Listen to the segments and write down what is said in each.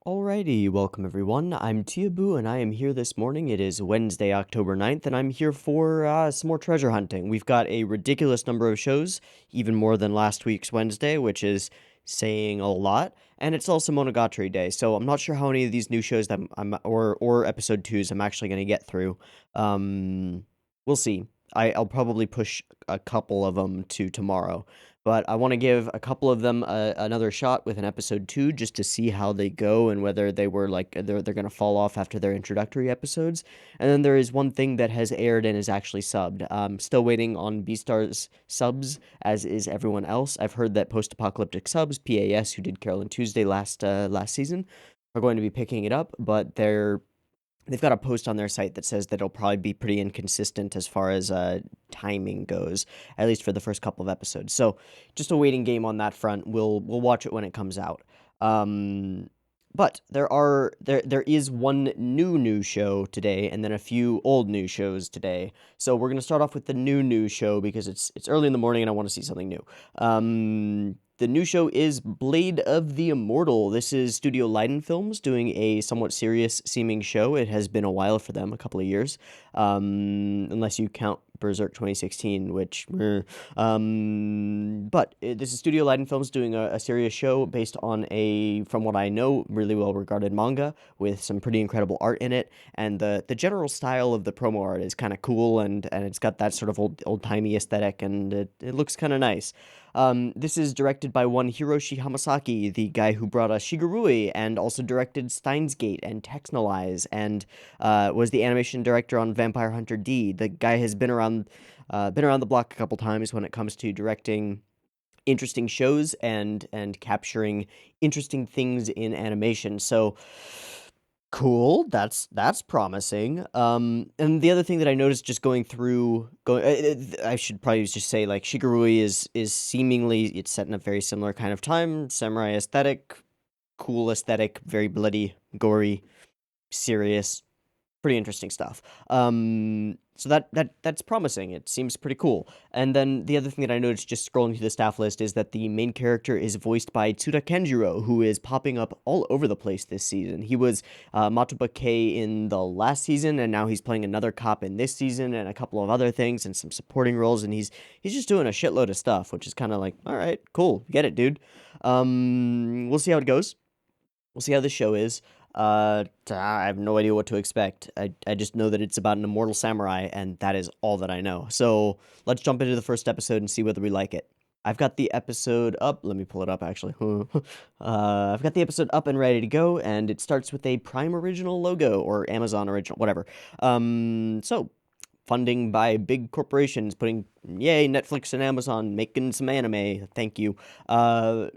Alrighty, welcome everyone. I'm Tiabu and I am here this morning. It is Wednesday, October 9th, and I'm here for some more treasure hunting. We've got a ridiculous number of shows, even more than last week's Wednesday, which is saying a lot. And it's also Monogatari Day, so I'm not sure how many of these new shows that or episode 2s I'm actually going to get through. We'll see. I'll probably push a couple of them to tomorrow. But I want to give a couple of them another shot with an episode 2 just to see how they go and whether they were like they're going to fall off after their introductory episodes. And then there is one thing that has aired and is actually subbed. Still waiting on Beastar's subs, as is everyone else. I've heard that post-apocalyptic subs, PAS, who did Carole and Tuesday last season, are going to be picking it up, but they've got a post on their site that says that it'll probably be pretty inconsistent as far as timing goes, at least for the first couple of episodes. So just a waiting game on that front. We'll watch it when it comes out. But there is one new show today, and then a few old new shows today. So we're gonna start off with the new show because it's early in the morning and I want to see something new. The new show is Blade of the Immortal. This is Studio Leiden Films doing a somewhat serious-seeming show. It has been a while for them, a couple of years, unless you count Berserk 2016, which, this is Studio Leiden Films doing a serious show based on a, from what I know, really well-regarded manga with some pretty incredible art in it, and the general style of the promo art is kind of cool, and it's got that sort of old-timey aesthetic, and it looks kind of nice. This is directed by one Hiroshi Hamasaki, the guy who brought us Shigarui, and also directed Steins Gate and Texnalize, and was the animation director on Vampire Hunter D. The guy has been around the block a couple times when it comes to directing interesting shows and capturing interesting things in animation. So cool, that's promising. And the other thing that I noticed just I should probably just say, like, Shigarui is seemingly, it's set in a very similar kind of time, samurai aesthetic, cool aesthetic, very bloody, gory, serious, pretty interesting stuff. So that's promising. It seems pretty cool. And then the other thing that I noticed just scrolling through the staff list is that the main character is voiced by Tsuda Kenjiro, who is popping up all over the place this season. He was Matoba K in the last season, and now he's playing another cop in this season, and a couple of other things, and some supporting roles, and he's just doing a shitload of stuff, which is kind of like, all right, cool, get it, dude. We'll see how it goes. We'll see how this show is. I have no idea what to expect. I just know that it's about an immortal samurai, and that is all that I know. So let's jump into the first episode and see whether we like it. I've got the episode up. Let me pull it up, actually. I've got the episode up and ready to go, and it starts with a Prime Original logo, or Amazon Original, whatever. So funding by big corporations, putting, yay, Netflix and Amazon making some anime. Thank you. I've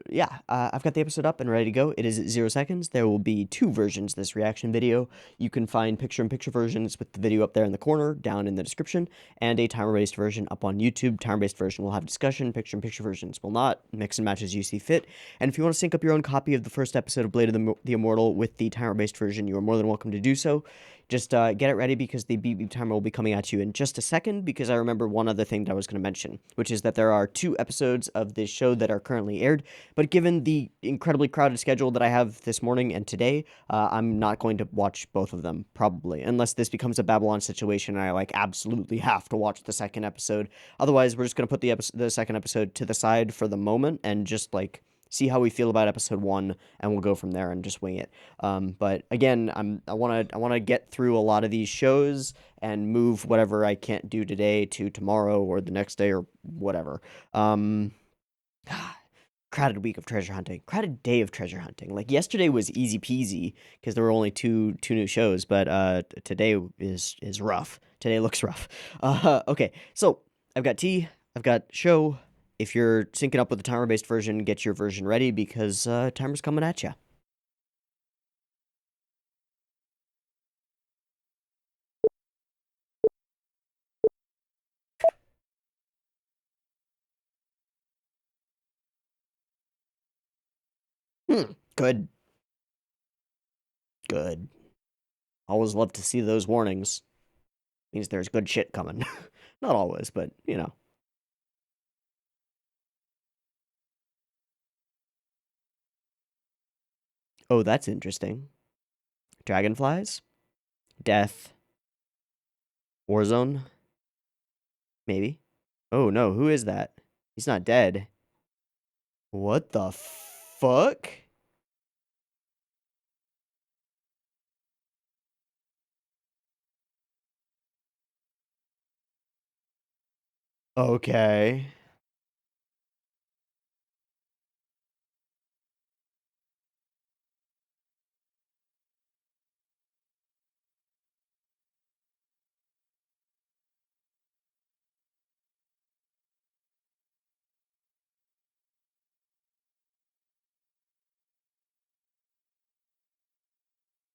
got the episode up and ready to go. It is 0 seconds. There will be 2 versions of this reaction video. You can find picture-in-picture versions with the video up there in the corner, down in the description, and a timer-based version up on YouTube. Timer-based version will have discussion. Picture-in-picture versions will not. Mix and match as you see fit. And if you want to sync up your own copy of the first episode of Blade of the Immortal with the timer-based version, you are more than welcome to do so. Just get it ready because the beep beep timer will be coming at you in just a second, because I remember one other thing that I was going to mention, which is that there are 2 episodes of this show that are currently aired, but given the incredibly crowded schedule that I have this morning and today, I'm not going to watch both of them, probably, unless this becomes a Babylon situation and I, like, absolutely have to watch the second episode. Otherwise, we're just going to put the second episode to the side for the moment and just, like, see how we feel about episode 1, and we'll go from there and just wing it. But again, I want to get through a lot of these shows and move whatever I can't do today to tomorrow or the next day or whatever. Crowded week of treasure hunting, crowded day of treasure hunting. Like, yesterday was easy peasy because there were only two new shows, but today is rough. Today looks rough. Okay, so I've got tea, I've got show. If you're syncing up with the timer-based version, get your version ready because timer's coming at you. Good. Good. Always love to see those warnings. Means there's good shit coming. Not always, but, you know. Oh, that's interesting. Dragonflies? Death. Warzone? Maybe. Oh no, who is that? He's not dead. What the fuck? Okay.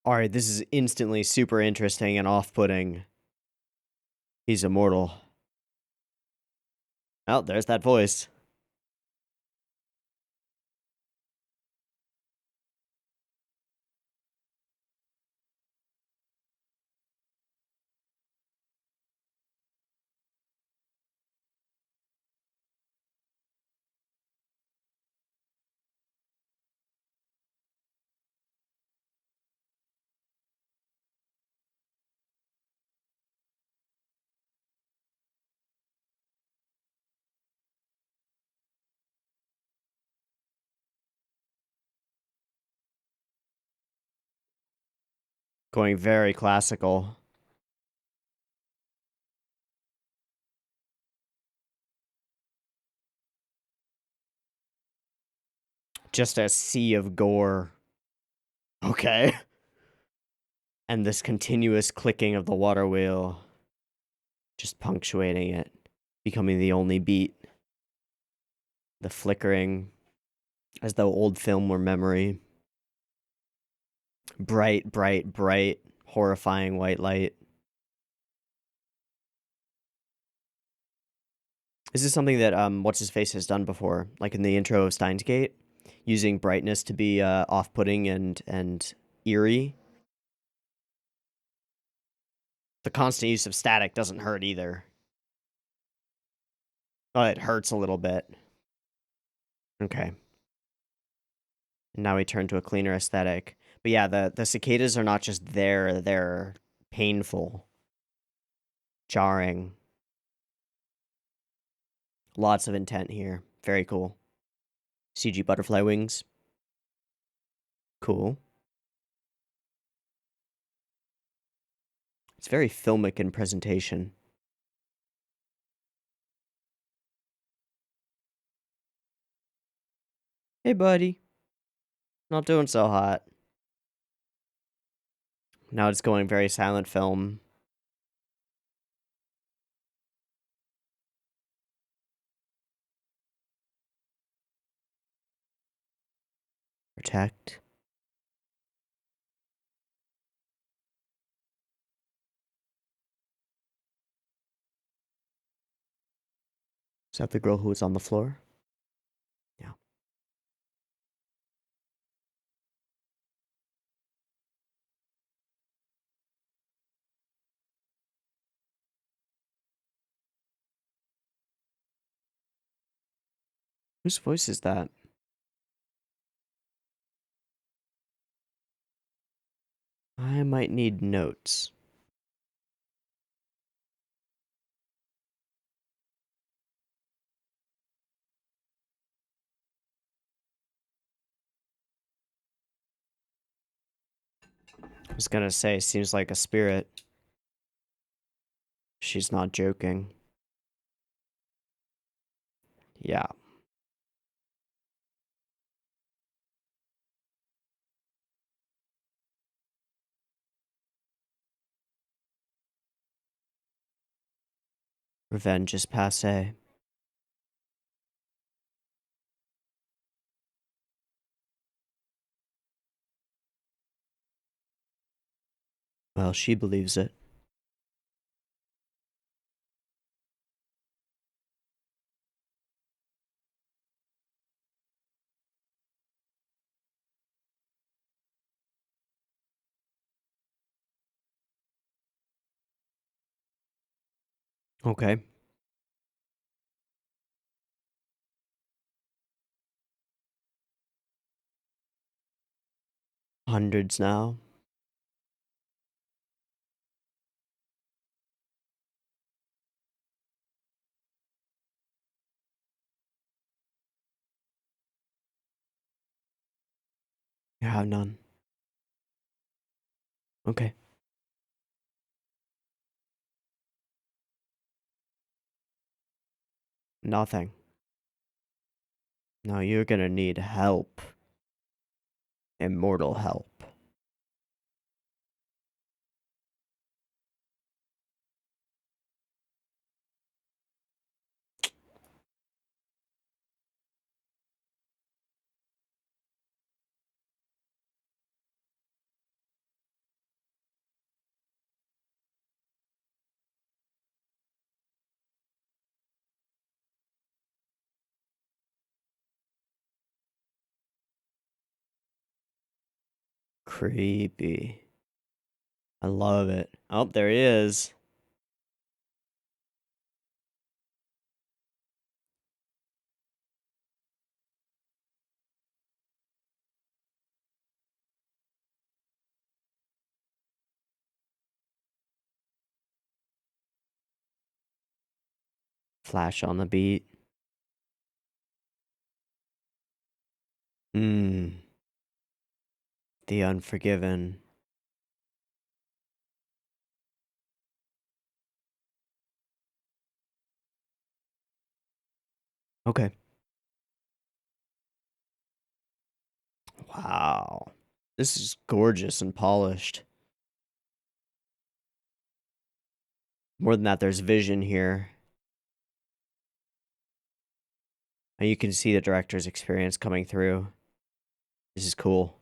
Alright, this is instantly super interesting and off-putting. He's immortal. Oh, there's that voice. Going very classical. Just a sea of gore. Okay. And this continuous clicking of the water wheel. Just punctuating it. Becoming the only beat. The flickering. As though old film were memory. Bright, bright, bright. Horrifying white light. This is something that what's his face has done before, like in the intro of Steins Gate, using brightness to be off-putting and eerie. The constant use of static doesn't hurt either. Oh, it hurts a little bit. Okay. And now we turn to a cleaner aesthetic. But yeah, the cicadas are not just there, they're painful, jarring. Lots of intent here. Very cool. CG butterfly wings. Cool. It's very filmic in presentation. Hey, buddy. Not doing so hot. Now it's going very silent film. Protect. Is that the girl who was on the floor? Yeah. Whose voice is that? I might need notes. I was gonna say, seems like a spirit. She's not joking. Yeah. Revenge is passe. Well, she believes it. Okay. Hundreds now. You have none. Okay. Nothing. No, you're gonna need help. Immortal help. Creepy. I love it. Oh, there he is. Flash on the beat. The Unforgiven. Okay. Wow. This is gorgeous and polished. More than that, there's vision here. And you can see the director's experience coming through. This is cool.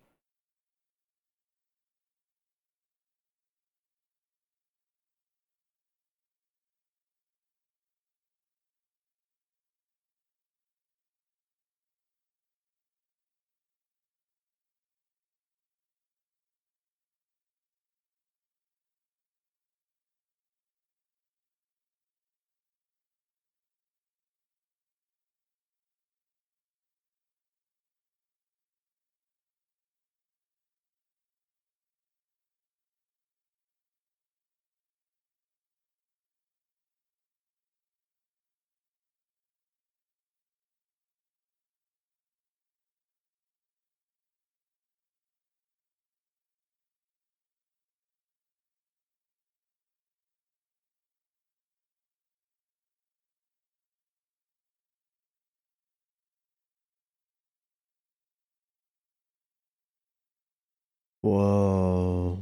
Whoa.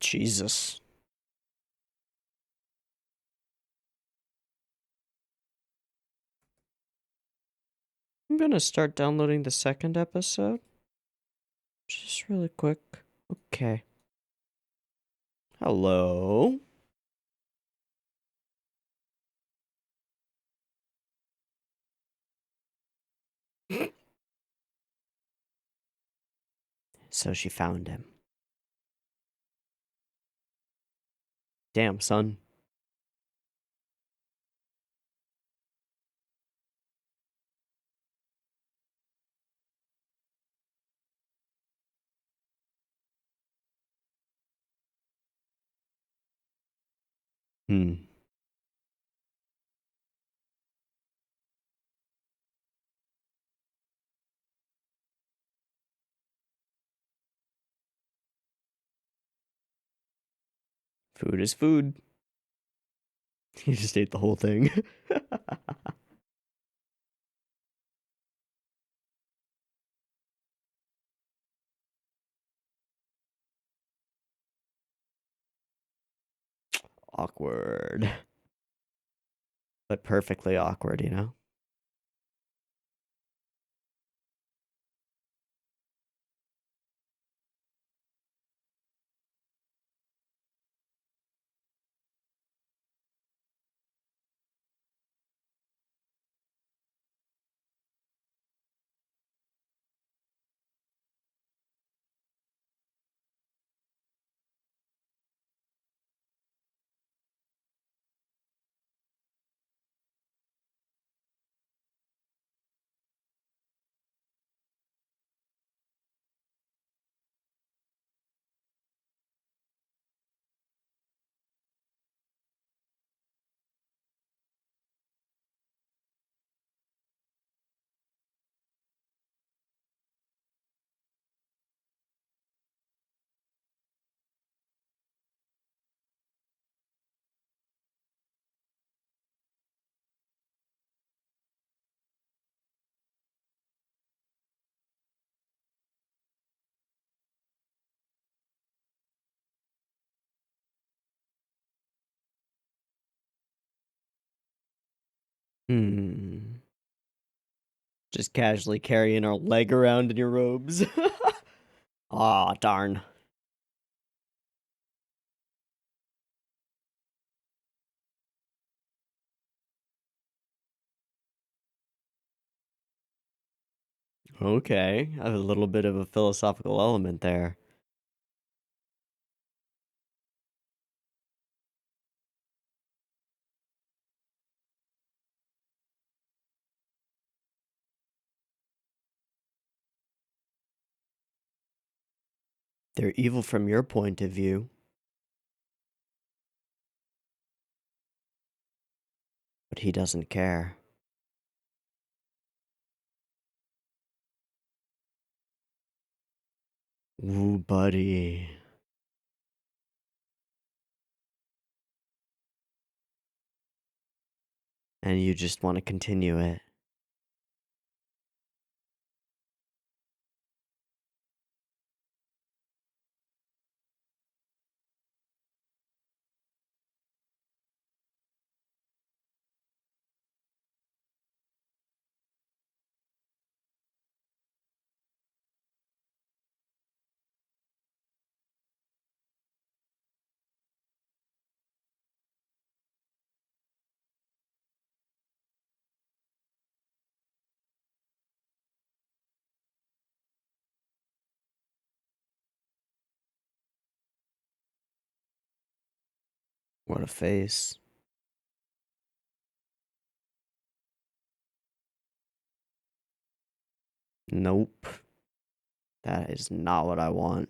Jesus. I'm gonna start downloading the second episode. Just really quick. Okay. Hello. So she found him. Damn, son. Hmm. Food is food. He just ate the whole thing. Awkward. But perfectly awkward, you know? Hmm. Just casually carrying our leg around in your robes. Aw, darn. Okay, I have a little bit of a philosophical element there. They're evil from your point of view, but he doesn't care. Ooh, buddy. And you just want to continue it. What a face. Nope. That is not what I want.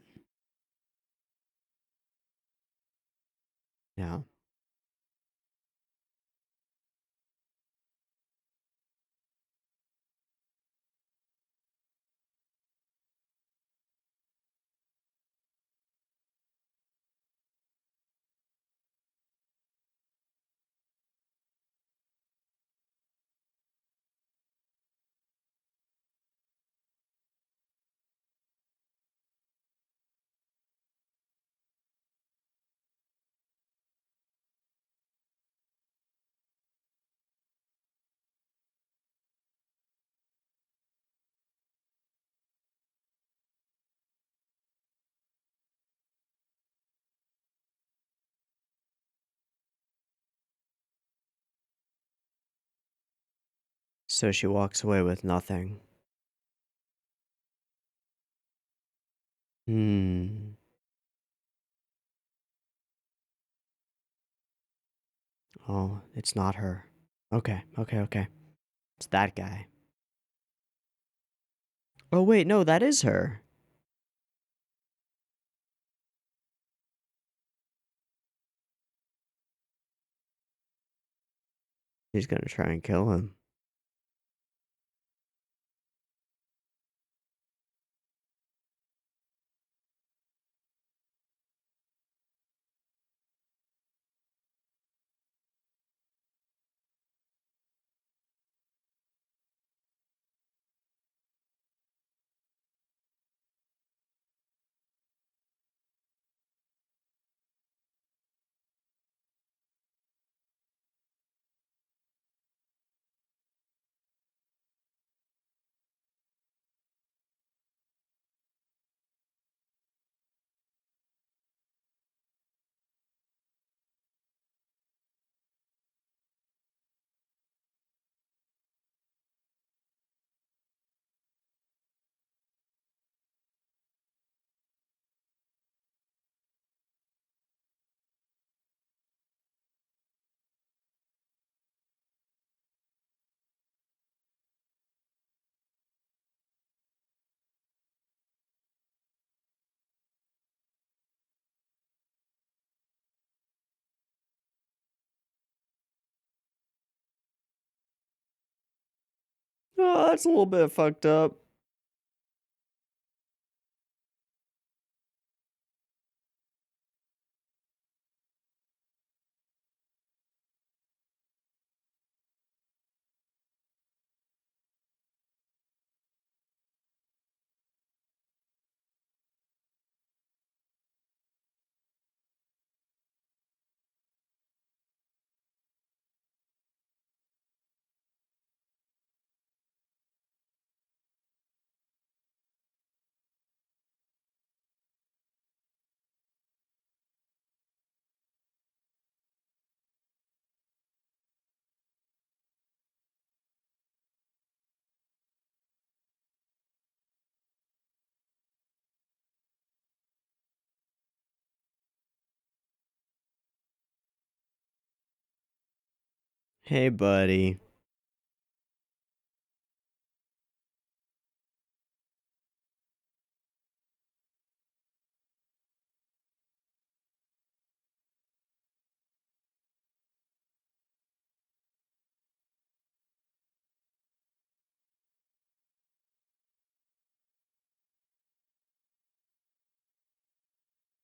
Yeah. So she walks away with nothing. Hmm. Oh, it's not her. Okay, okay, okay. It's that guy. Oh, wait, no, that is her. He's gonna try and kill him. Oh, that's a little bit fucked up. Hey, buddy.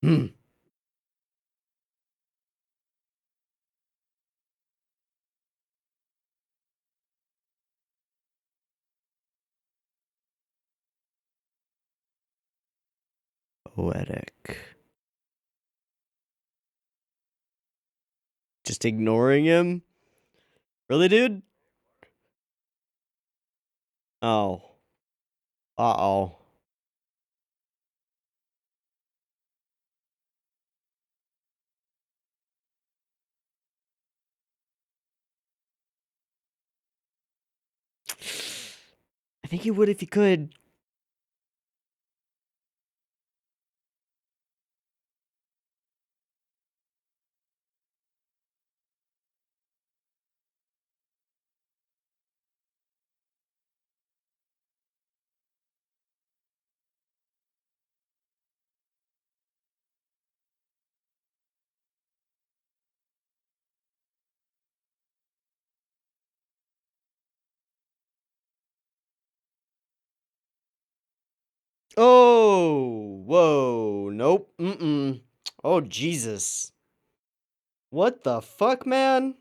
Hmm. Poetic. Just ignoring him? Really, dude? Oh. Uh-oh. I think he would if he could. Oh, whoa, nope, mm-mm. Oh, Jesus. What the fuck, man?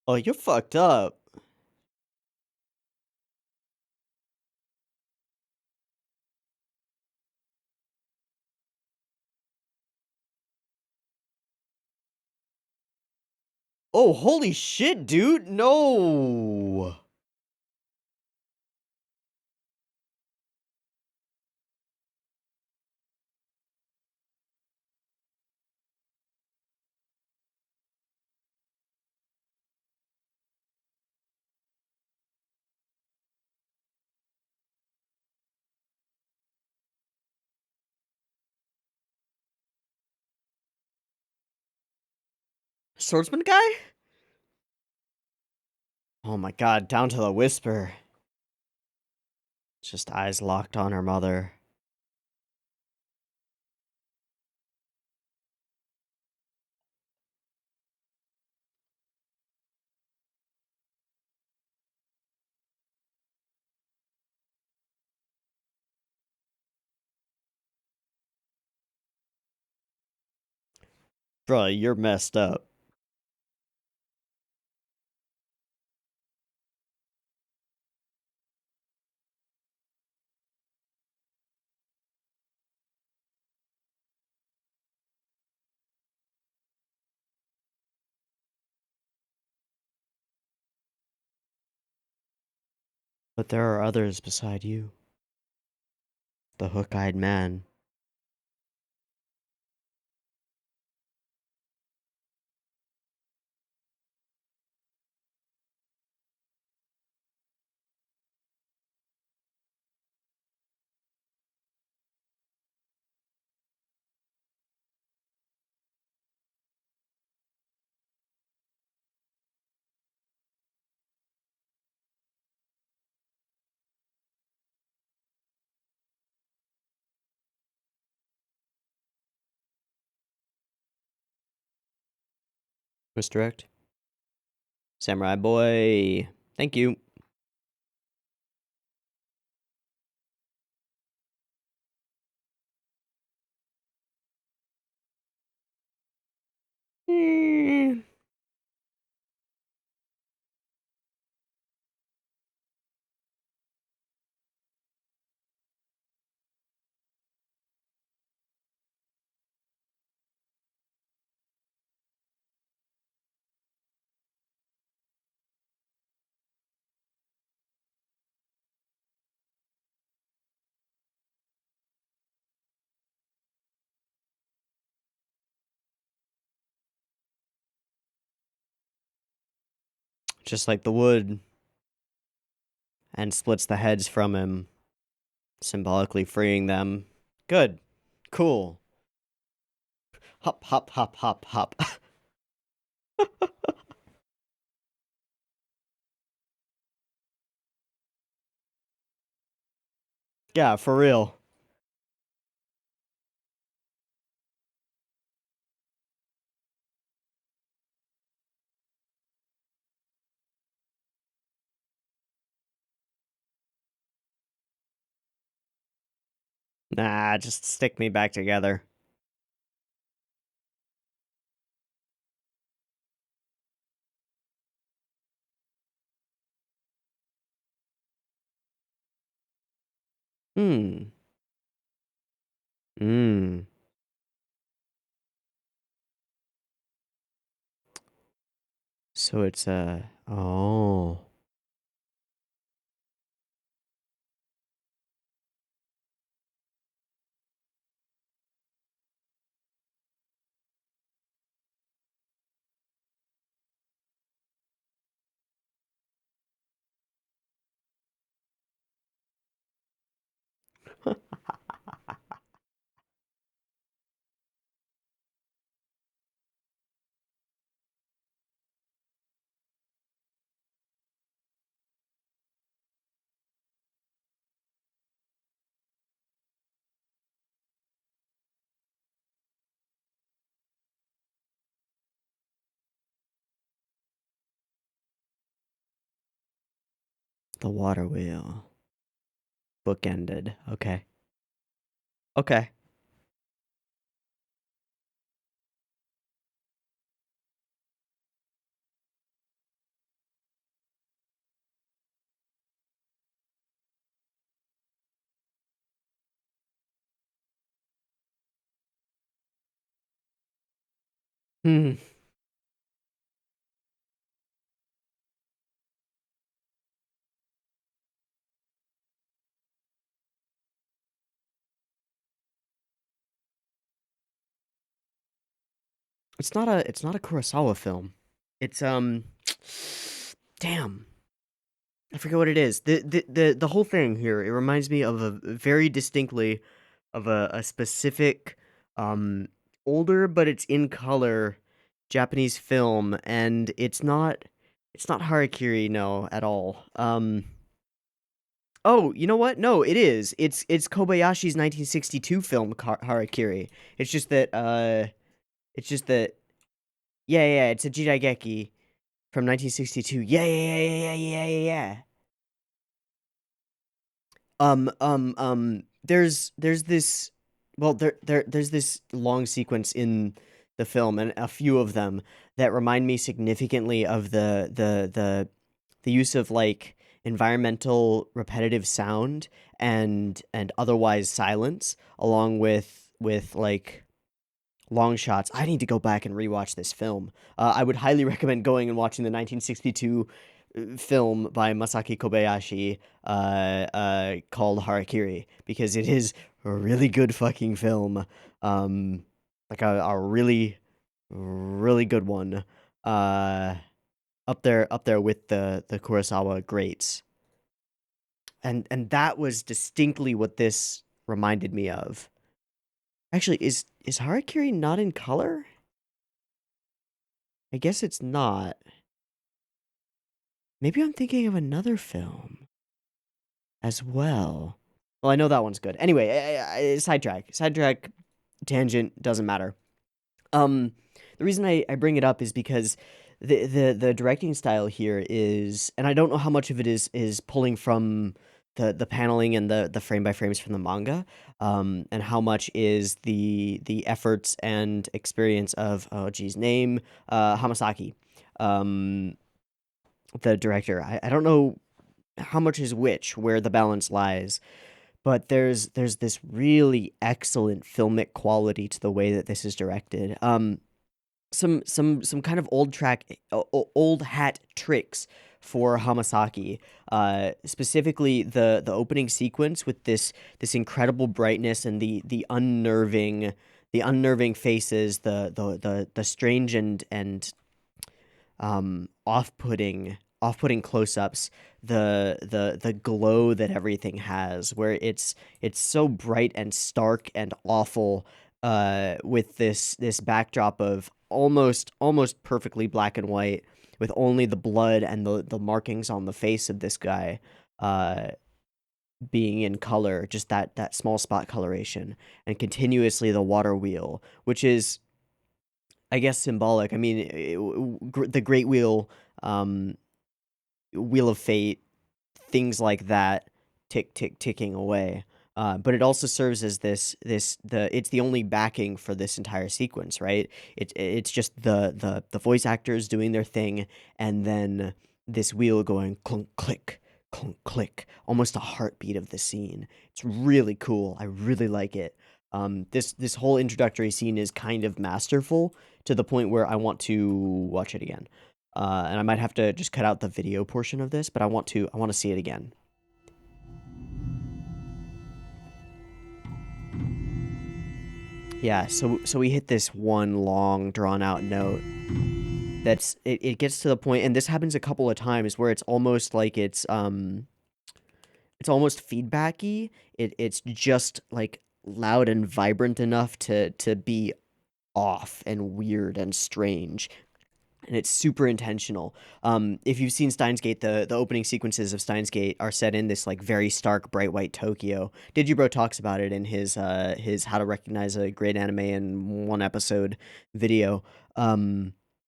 Oh, you're fucked up. Oh, holy shit, dude, no. Swordsman guy? Oh my god, down to the whisper. Just eyes locked on her mother. Bro, you're messed up. But there are others beside you. The hook-eyed man. Misdirect. Samurai boy. Thank you. Just like the wood. And splits the heads from him. Symbolically freeing them. Good. Cool. Hop, hop, hop, hop, hop. Yeah, for real. Nah, just stick me back together. Hmm. Hmm. So it's oh. The water wheel. Bookended. Okay. Okay. Hmm. It's not a Kurosawa film. It's damn. I forget what it is. The whole thing here, it reminds me of a very distinctly of a specific um older but it's in color Japanese film, and it's not Harakiri, no, at all. Oh, you know what? No, it is. It's Kobayashi's 1962 film Harakiri. It's just that it's just that yeah, it's a Jidaigeki from 1962. Yeah. There's this well there's this long sequence in the film, and a few of them that remind me significantly of the use of like environmental repetitive sound and otherwise silence, along with like long shots. I need to go back and rewatch this film. I would highly recommend going and watching the 1962 film by Masaki Kobayashi called Harakiri, because it is a really good fucking film. Like a really, really good one. Uh, up there with the Kurosawa greats. And that was distinctly what this reminded me of. Actually, is Harakiri not in color? I guess it's not. Maybe I'm thinking of another film as well. Well, I know that one's good. Anyway, sidetrack, tangent, doesn't matter. The reason I bring it up is because the directing style here is, and I don't know how much of it is pulling from the paneling and the frame by frames from the manga, and how much is the efforts and experience of, oh geez, name, Hamasaki, um, the director. I don't know how much is which, where the balance lies, but there's this really excellent filmic quality to the way that this is directed. Some kind of old hat tricks for Hamasaki. Specifically the opening sequence with this incredible brightness and the unnerving faces, the strange and off-putting off-putting close-ups, the glow that everything has, where it's so bright and stark and awful, with this backdrop of almost perfectly black and white, with only the blood and the markings on the face of this guy, uh, being in color, just that small spot coloration, and continuously the water wheel, which is, I guess, symbolic. I mean, the Great Wheel, um, Wheel of Fate, things like that, ticking away. But it also serves as it's the only backing for this entire sequence, right? It's just the voice actors doing their thing, and then this wheel going clunk click, clunk click, almost a heartbeat of the scene. It's really cool. I really like it. This whole introductory scene is kind of masterful, to the point where I want to watch it again. And I might have to just cut out the video portion of this, but I want to see it again. Yeah, so we hit this one long drawn out note that's it gets to the point, and this happens a couple of times, where it's almost like it's almost feedbacky. It's just like loud and vibrant enough to be off and weird and strange, and it's super intentional. If you've seen Steins Gate, the opening sequences of Steins Gate are set in this like very stark, bright white Tokyo. Digibro talks about it in his How to Recognize a Great Anime in One Episode video.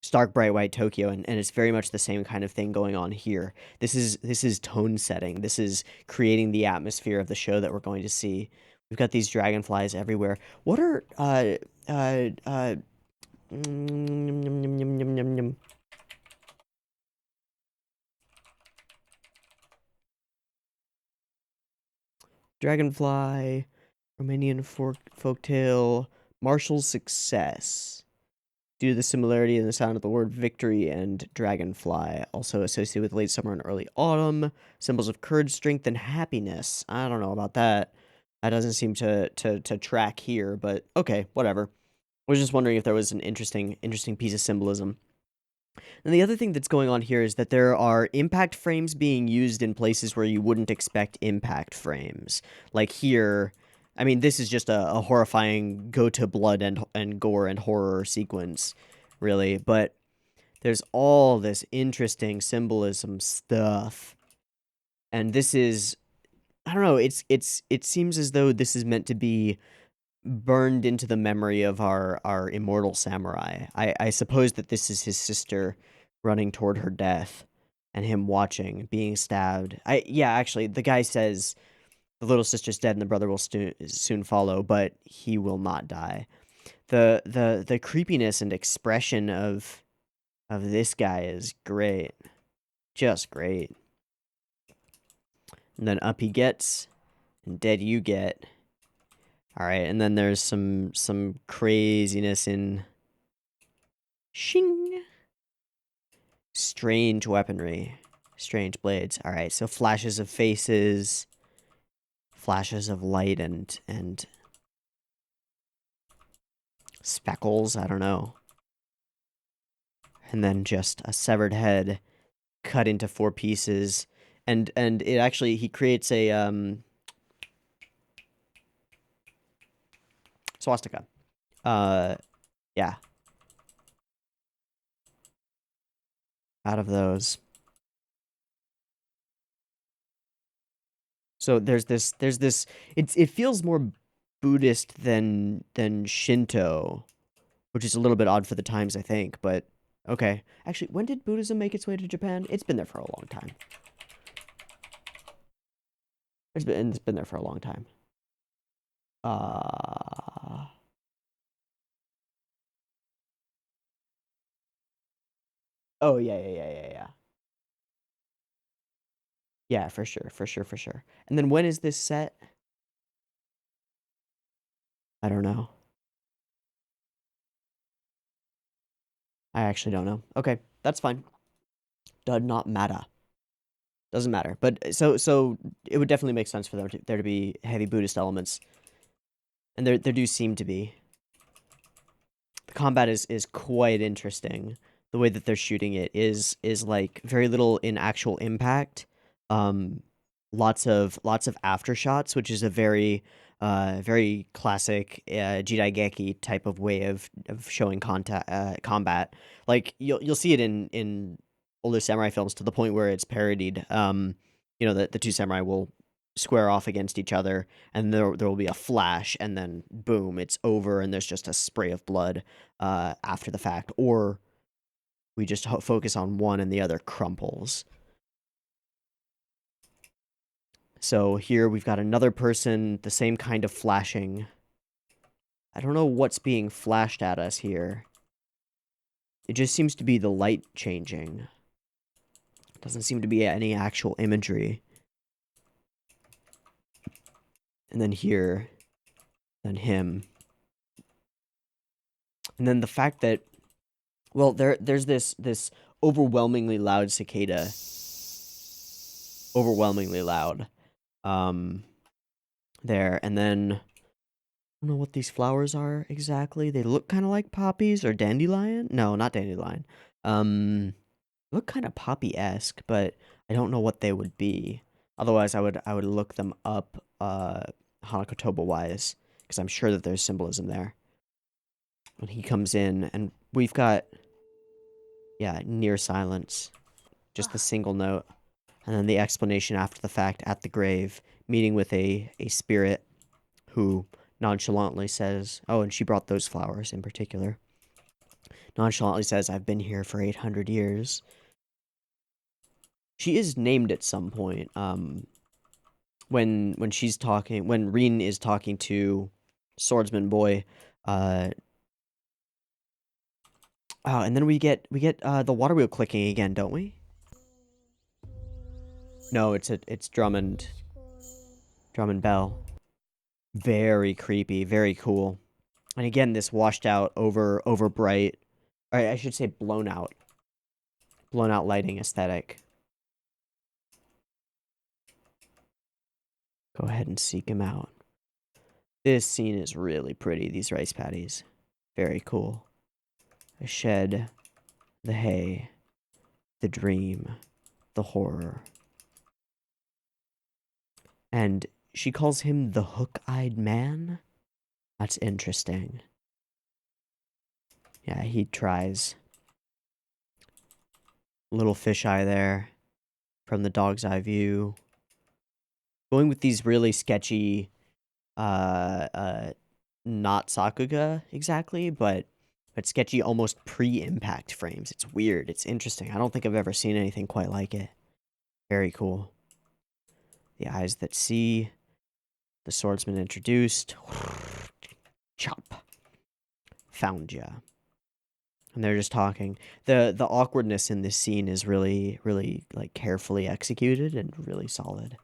Stark, bright white Tokyo, and it's very much the same kind of thing going on here. This is tone setting. This is creating the atmosphere of the show that we're going to see. We've got these dragonflies everywhere. What are Dragonfly, Romanian folktale, martial success. Due to the similarity in the sound of the word victory and dragonfly, also associated with late summer and early autumn, symbols of courage, strength, and happiness. I don't know about that. That doesn't seem to track here, but okay, whatever. I was just wondering if there was an interesting piece of symbolism. And the other thing that's going on here is that there are impact frames being used in places where you wouldn't expect impact frames. Like here, I mean, this is just a horrifying go to blood and gore and horror sequence, really. But there's all this interesting symbolism stuff. And this is, I don't know, it seems as though this is meant to be burned into the memory of our immortal samurai. I suppose that this is his sister running toward her death, and him watching, being stabbed. Yeah, actually, the guy says the little sister's dead and the brother will soon follow, but he will not die. The creepiness and expression of this guy is great. Just great. And then up he gets, and dead you get. All right, and then there's some craziness in shing. Strange weaponry, strange blades. All right, so flashes of faces, flashes of light, and speckles. I don't know. And then just a severed head cut into 4 pieces, and it actually, he creates a swastika. Yeah. Out of those. So there's this it feels more Buddhist than Shinto, which is a little bit odd for the times, I think, but okay. Actually, when did Buddhism make its way to Japan? It's been there for a long time. It's been there for a long time. Oh yeah. Yeah, for sure. And then when is this set? I don't know. I actually don't know. Okay, that's fine. Does not matter. Doesn't matter. But so it would definitely make sense for there to be heavy Buddhist elements. And there do seem to be. The combat is quite interesting. the way that they're shooting it is like very little in actual impact. Um, lots of after shots, which is a very classic Jidaigeki type of way of showing combat. Like you'll see it in older samurai films to the point where it's parodied. The two samurai will square off against each other, and there will be a flash, and then boom, it's over, and there's just a spray of blood after the fact, or we just focus on one and the other crumples. So here we've got another person, the same kind of flashing. I don't know what's being flashed at us here. It just seems to be the light changing. Doesn't seem to be any actual imagery. And then here, then him. And then the fact that, well, there's this overwhelmingly loud cicada. Overwhelmingly loud. There, and then I don't know what these flowers are exactly. They look kind of like poppies or dandelion. No, not dandelion. Look kind of poppy-esque, but I don't know what they would be. Otherwise, I would look them up Hanakotoba wise, because I'm sure that there's symbolism there. When he comes in, and we've got near silence, just the single note. And then the explanation after the fact at the grave, meeting with a spirit who nonchalantly says, oh, and she brought those flowers in particular, nonchalantly says, I've been here for 800 years. She is named at some point. When she's talking, when Rin is talking to Swordsman Boy, and then we get the water wheel clicking again, don't we? No, it's Drummond Bell. Very creepy, very cool. And again, this washed out, over bright, or I should say blown out lighting aesthetic. Go ahead and seek him out. This scene is really pretty, these rice paddies. Very cool. A shed, the hay, the dream, the horror. And she calls him the hook-eyed man? That's interesting. Yeah, he tries. Little fisheye there from the dog's eye view. Going with these really sketchy, not Sakuga exactly, but sketchy, almost pre-impact frames. It's weird. It's interesting. I don't think I've ever seen anything quite like it. Very cool. The eyes that see. The swordsman introduced. Chop. Found ya. And they're just talking. The awkwardness in this scene is really, really like carefully executed and really solid.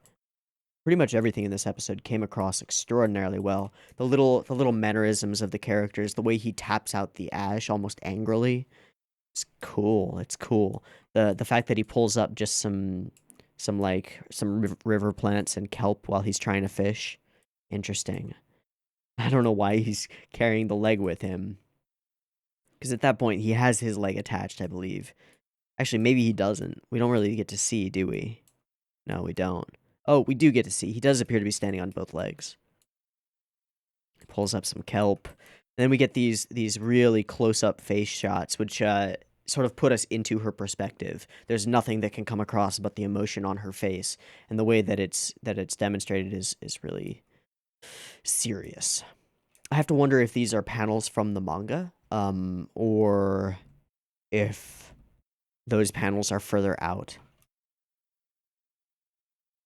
Pretty much everything in this episode came across extraordinarily well. The little mannerisms of the characters, the way he taps out the ash almost angrily. It's cool. It's cool. The fact that he pulls up just some river plants and kelp while he's trying to fish. Interesting. I don't know why he's carrying the leg with him. Because at that point, he has his leg attached, I believe. Actually, maybe he doesn't. We don't really get to see, do we? No, we don't. Oh, we do get to see. He does appear to be standing on both legs. He pulls up some kelp. And then we get these really close-up face shots, which sort of put us into her perspective. There's nothing that can come across but the emotion on her face. And the way that it's demonstrated is really serious. I have to wonder if these are panels from the manga, or if those panels are further out.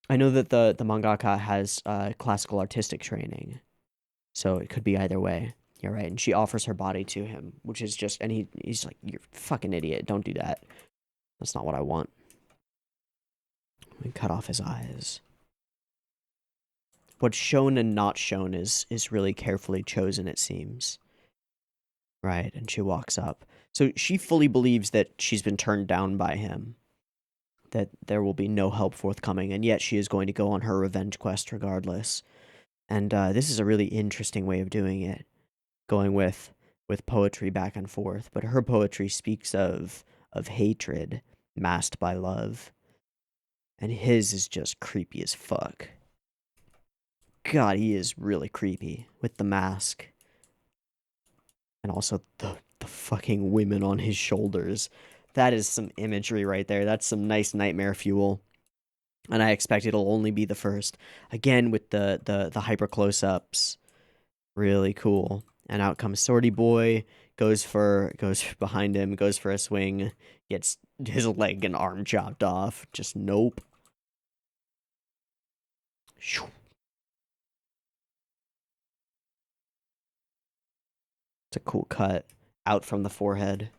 I know that the mangaka has classical artistic training, so it could be either way. You're right, and she offers her body to him, which is just, and he's like, you're a fucking idiot, don't do that. That's not what I want. We cut off his eyes. What's shown and not shown is really carefully chosen, it seems. Right, and she walks up. So she fully believes that she's been turned down by him, that there will be no help forthcoming, and yet she is going to go on her revenge quest regardless. And this is a really interesting way of doing it, going with poetry back and forth. But her poetry speaks of of hatred masked by love. And his is just creepy as fuck. God, he is really creepy with the mask. And also the fucking women on his shoulders. That is some imagery right there. That's some nice nightmare fuel. And I expect it'll only be the first. Again, with the hyper close-ups. Really cool. And out comes Swordy Boy, goes behind him, goes for a swing, gets his leg and arm chopped off. Just nope. It's a cool cut out from the forehead.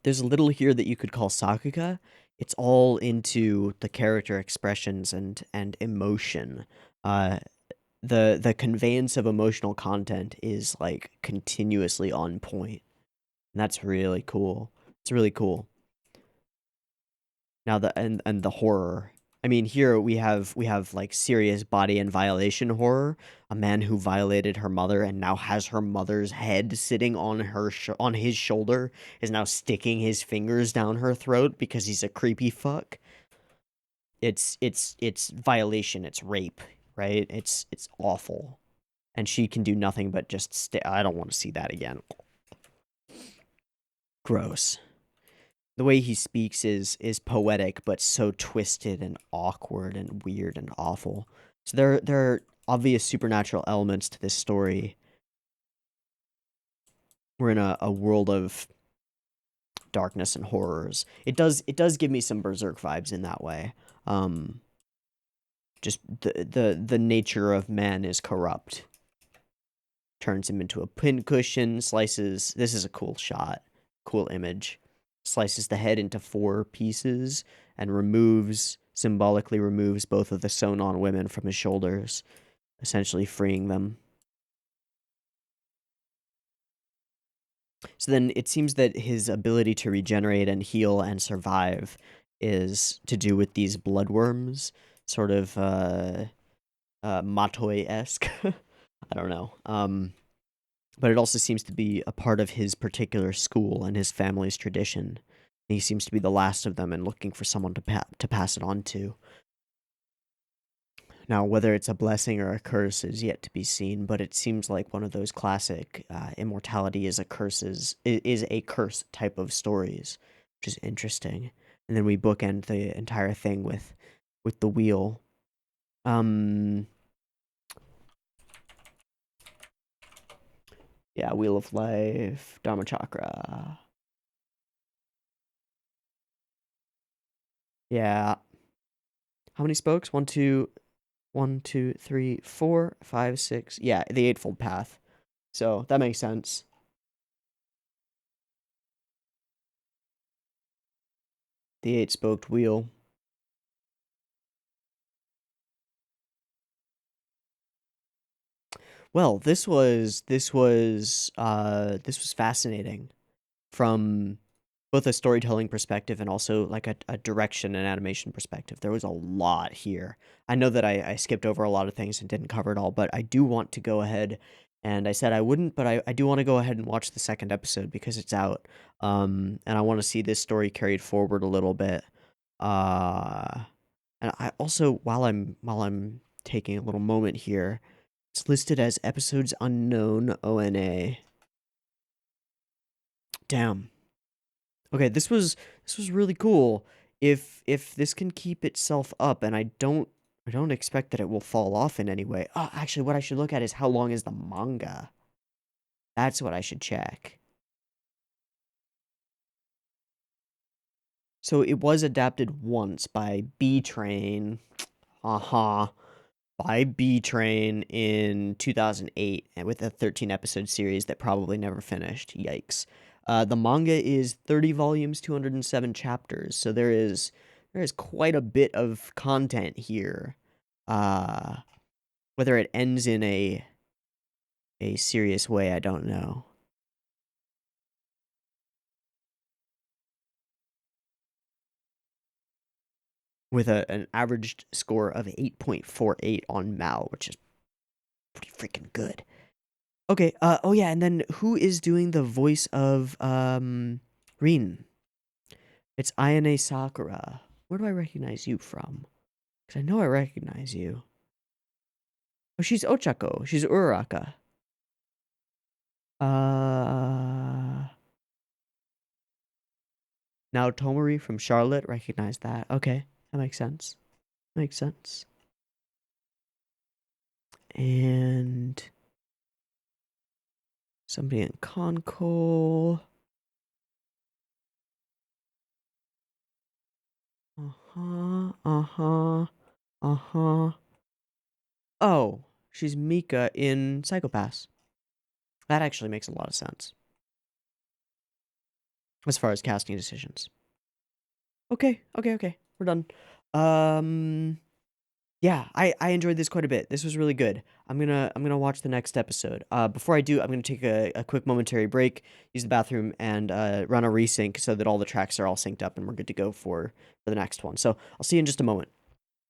There's a little here that you could call Sakuga. It's all into the character expressions and emotion. The conveyance of emotional content is like continuously on point. And that's really cool. It's really cool. Now and the horror. I mean, here we have like serious body and violation horror. A man who violated her mother and now has her mother's head sitting on on his shoulder is now sticking his fingers down her throat because he's a creepy fuck. It's violation, it's rape, right? It's awful. And she can do nothing but just I don't want to see that again. Gross. The way he speaks is poetic, but so twisted and awkward and weird and awful. So there are obvious supernatural elements to this story. We're in a world of darkness and horrors. It does give me some Berserk vibes in that way. Just the nature of man is corrupt. Turns him into a pincushion, slices. This is a cool shot, cool image. Slices the head into 4 pieces and symbolically removes both of the sewn-on women from his shoulders, essentially freeing them. So then it seems that his ability to regenerate and heal and survive is to do with these bloodworms, sort of Matoi-esque. I don't know. But it also seems to be a part of his particular school and his family's tradition. He seems to be the last of them and looking for someone to pass it on to. Now, whether it's a blessing or a curse is yet to be seen, but it seems like one of those classic immortality is a curse type of stories, which is interesting. And then we bookend the entire thing with the wheel. Yeah, Wheel of Life, Dharma Chakra. Yeah. How many spokes? 1, 2, 3, 4, 5, 6. Yeah, the Eightfold Path. So that makes sense. The 8-spoked wheel. Well, this was fascinating from both a storytelling perspective and also like a direction and animation perspective. There was a lot here. I know that I skipped over a lot of things and didn't cover it all, but I do want to go ahead, and I said I wouldn't, but I do want to go ahead and watch the second episode because it's out. And I want to see this story carried forward a little bit. And I also, while I'm taking a little moment here, it's listed as episodes unknown ONA. Damn. Okay, this was really cool. If this can keep itself up, and I don't expect that it will fall off in any way. Oh, actually, what I should look at is how long is the manga. That's what I should check. So it was adapted once by B Train. By B Train in 2008 with a 13-episode series that probably never finished. Yikes. The manga is 30 volumes, 207 chapters, so there is quite a bit of content here. Whether it ends in a serious way, I don't know. With an averaged score of 8.48 on Mal, which is pretty freaking good. Okay. Oh yeah, and then who is doing the voice of Rin? It's Ayane Sakura. Where do I recognize you from? Because I know I recognize you. Oh, she's Ochako. She's Uraraka. Uh, now Tomori from Charlotte. Recognize that. Okay, that makes sense. Makes sense. And somebody in Conco. Uh-huh. Uh-huh. Uh-huh. Oh, she's Mika in Psychopaths. That actually makes a lot of sense as far as casting decisions. Okay, okay, okay. We're done. Um yeah, I enjoyed this quite a bit. This was really good. I'm gonna watch the next episode. Before I do, I'm gonna take a quick momentary break, use the bathroom, and run a resync so that all the tracks are all synced up and we're good to go for the next one. So I'll see you in just a moment.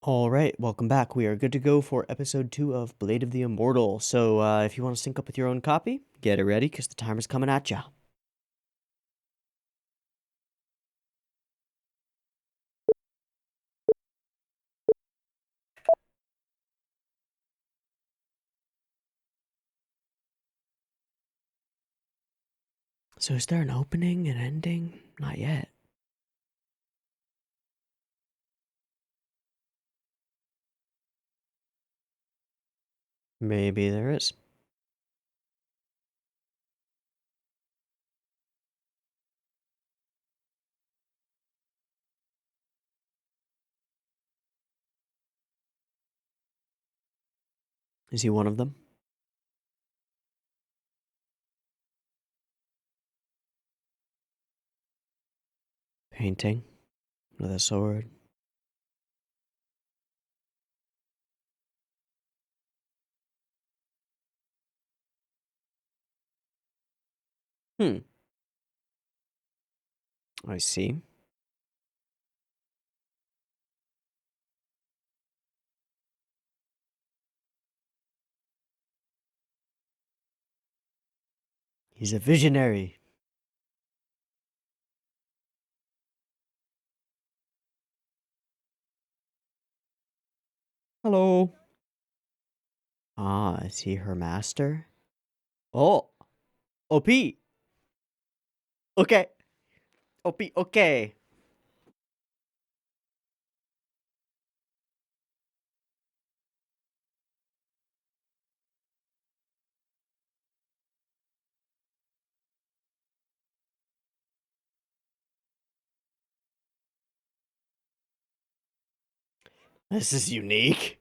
All right, welcome back. We are good to go for episode 2 of Blade of the Immortal. So if you want to sync up with your own copy, get it ready because the timer's coming at ya. So is there an opening, an ending? Not yet. Maybe there is. Is he one of them? Painting with a sword. Hmm. I see. He's a visionary. Hello. Ah, is he her master? Oh, OP. Okay. OP, okay. This is unique.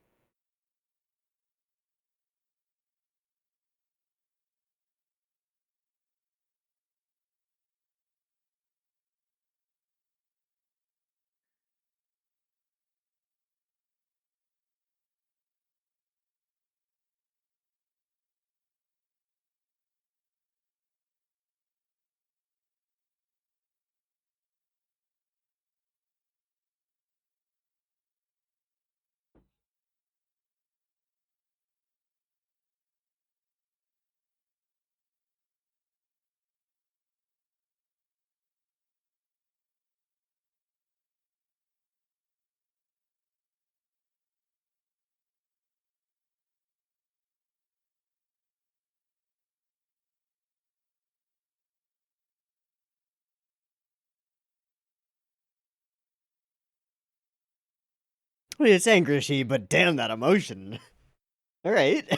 I mean, it's angry, but damn that emotion. All right.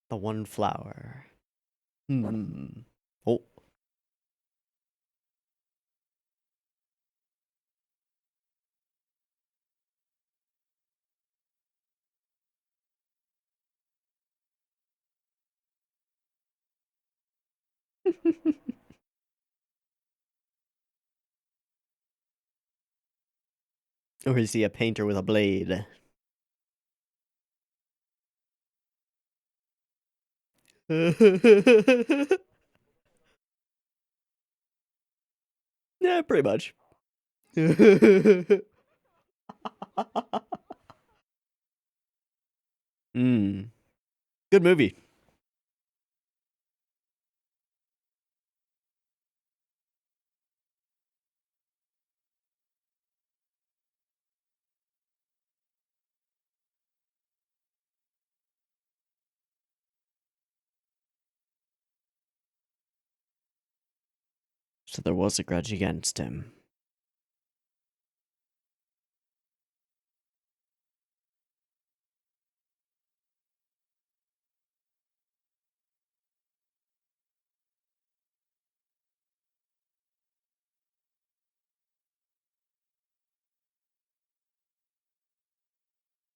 The one flower. Hmm. Oh. Or is he a painter with a blade? Yeah, pretty much. Hmm. Good movie. So there was a grudge against him.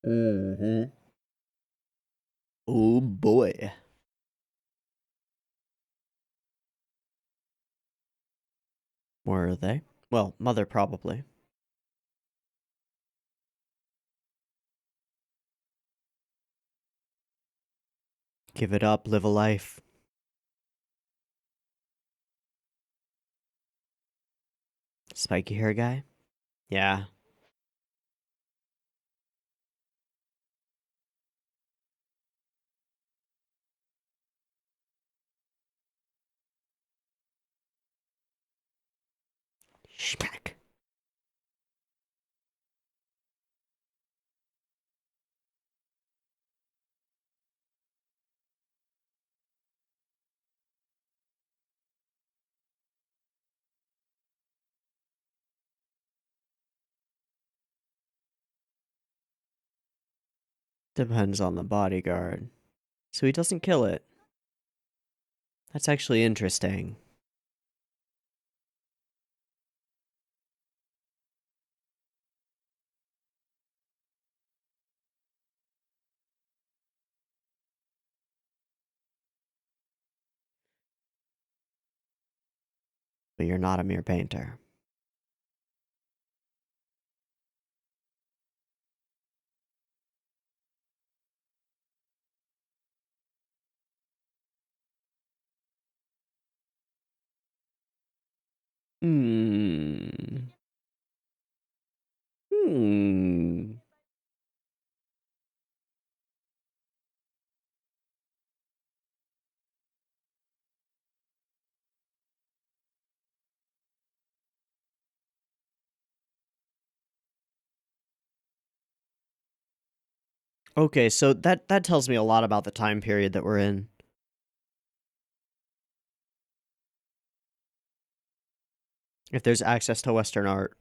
Mm-hmm. Oh boy. Were they? Well, mother probably. Give it up, live a life. Spiky hair guy? Yeah. Schmack. Depends on the bodyguard. So he doesn't kill it. That's actually interesting. But you're not a mere painter. Hmm. Hmm. Okay, so that tells me a lot about the time period that we're in. If there's access to Western art.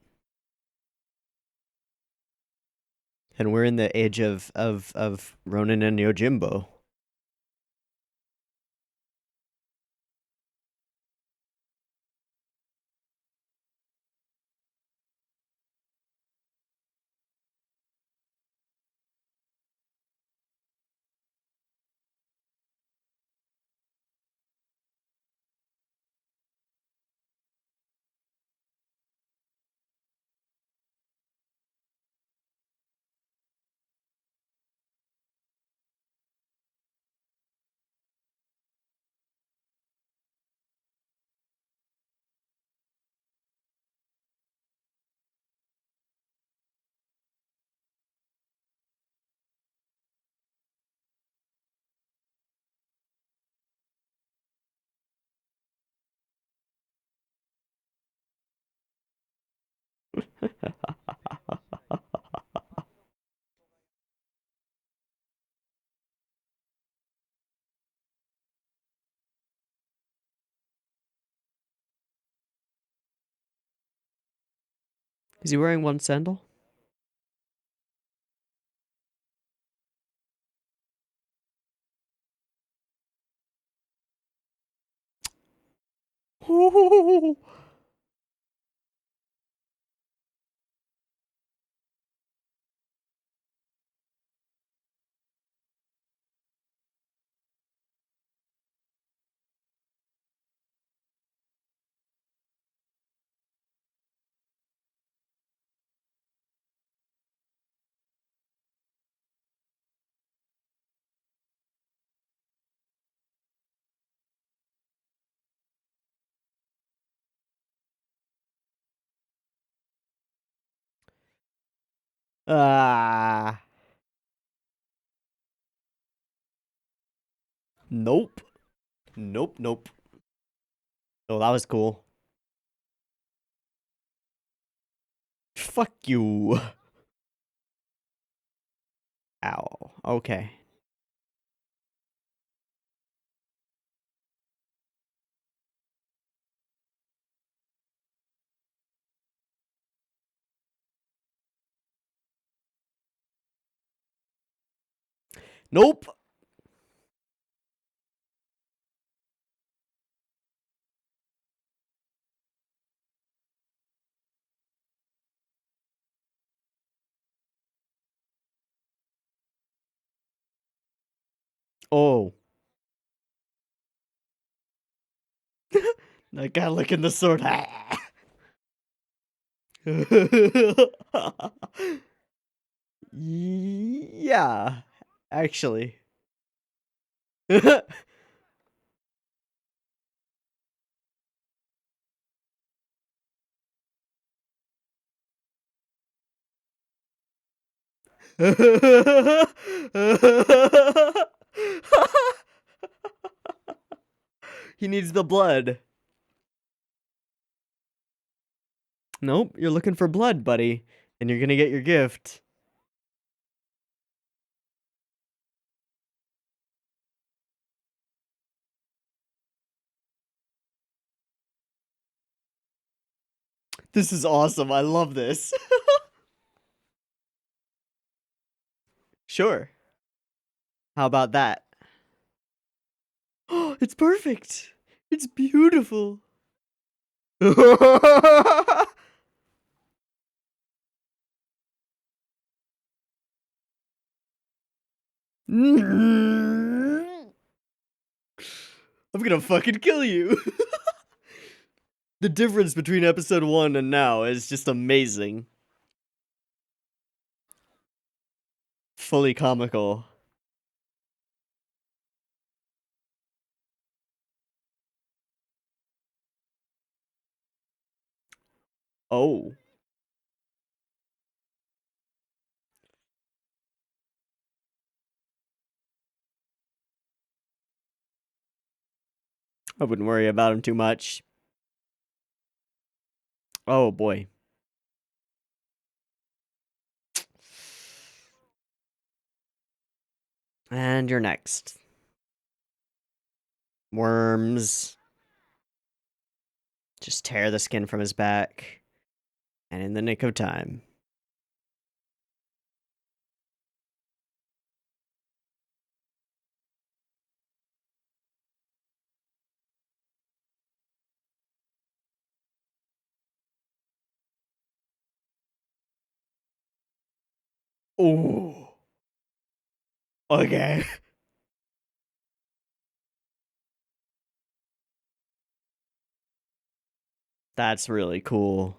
And we're in the age of Ronin and Yojimbo. Is he wearing one sandal? Ah. Nope. Nope, nope. Oh, that was cool. Fuck you. Ow. Okay. Nope. Oh. That guy licking the sword. Yeah, actually. He needs the blood. Nope, you're looking for blood, buddy, and you're gonna get your gift. This is awesome. I love this. Sure. How about that? Oh, it's perfect. It's beautiful. I'm gonna fucking kill you. The difference between episode 1 and now is just amazing. Fully comical. Oh. I wouldn't worry about him too much. Oh boy. And you're next. Worms. Just tear the skin from his back. And in the nick of time. Oh. Okay. That's really cool.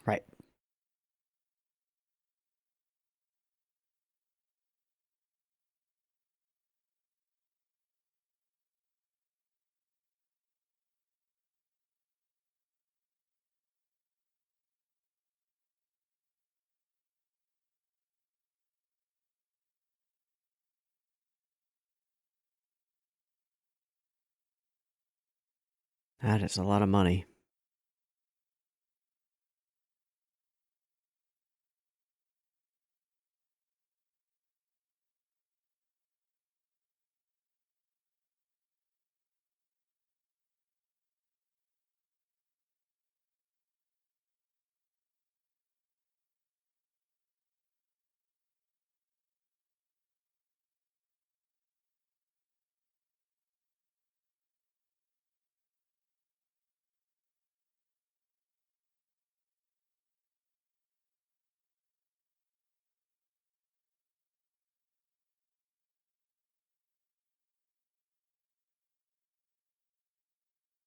Right. That is a lot of money.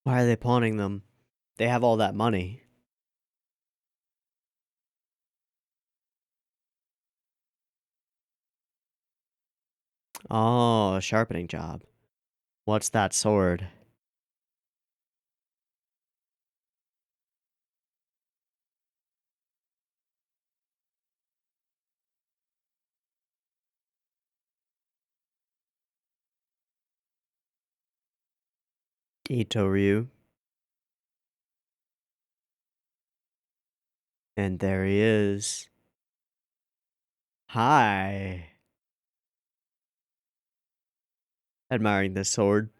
Why are they pawning them? They have all that money. Oh, a sharpening job. What's that sword? Itoryu. And there he is. Hi. Admiring this sword.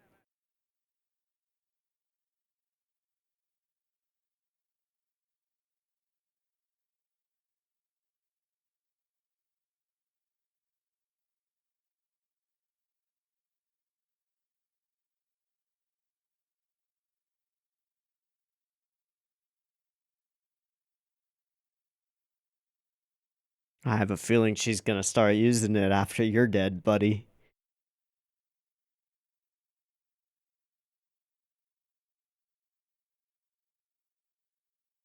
I have a feeling she's gonna start using it after you're dead, buddy.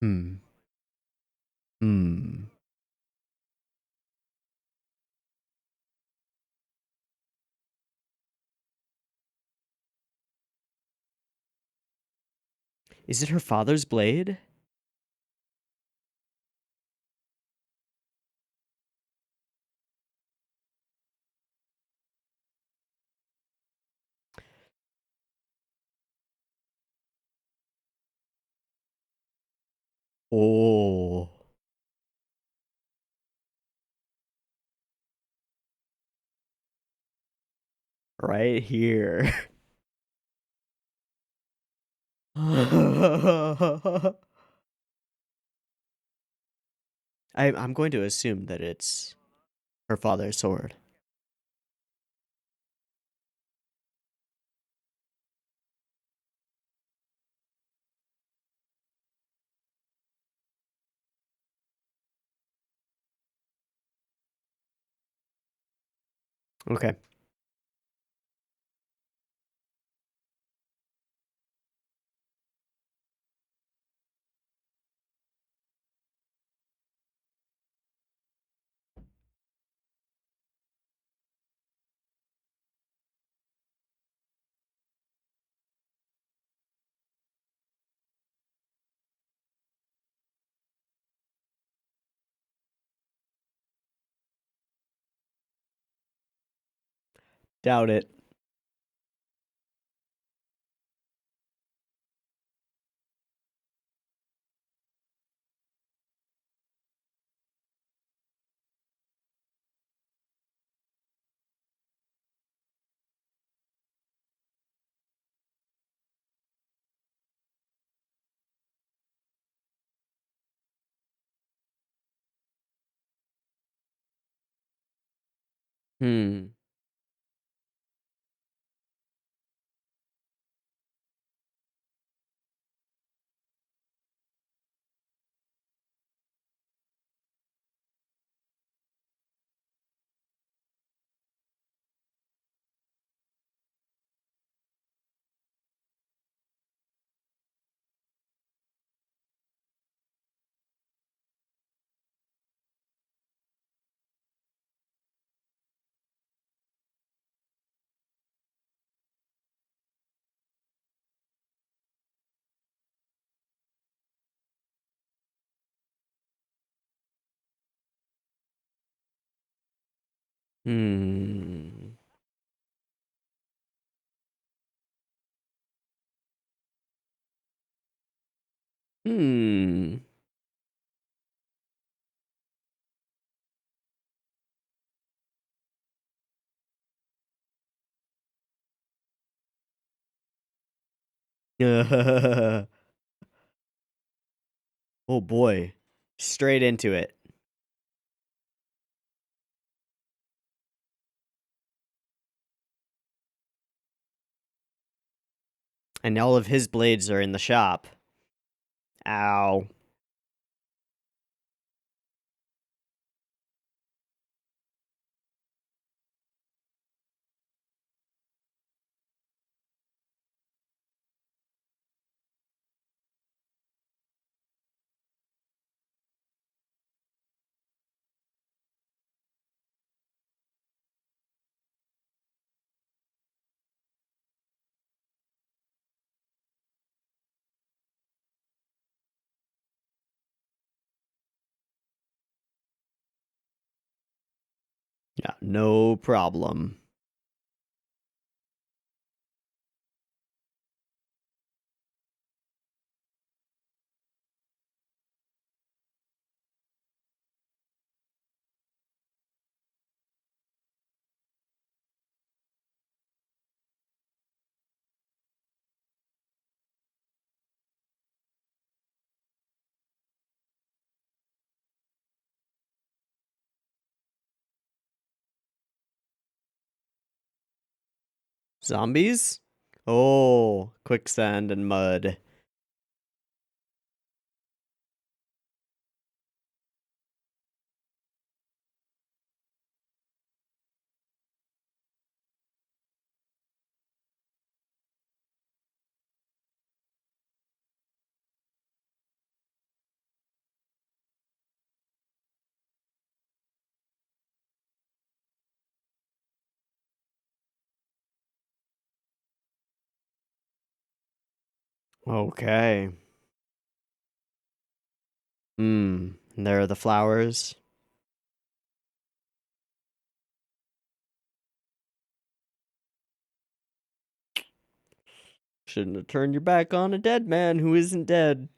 Hmm. Hmm. Is it her father's blade? Oh, right here. I'm going to assume that it's her father's sword. Okay. Doubt it. Hmm. Hmm. Hmm. Oh boy. Straight into it. And all of his blades are in the shop. Ow. Yeah, no problem. Zombies? Oh, quicksand and mud. Okay. There are the flowers. Shouldn't have turned your back on a dead man who isn't dead.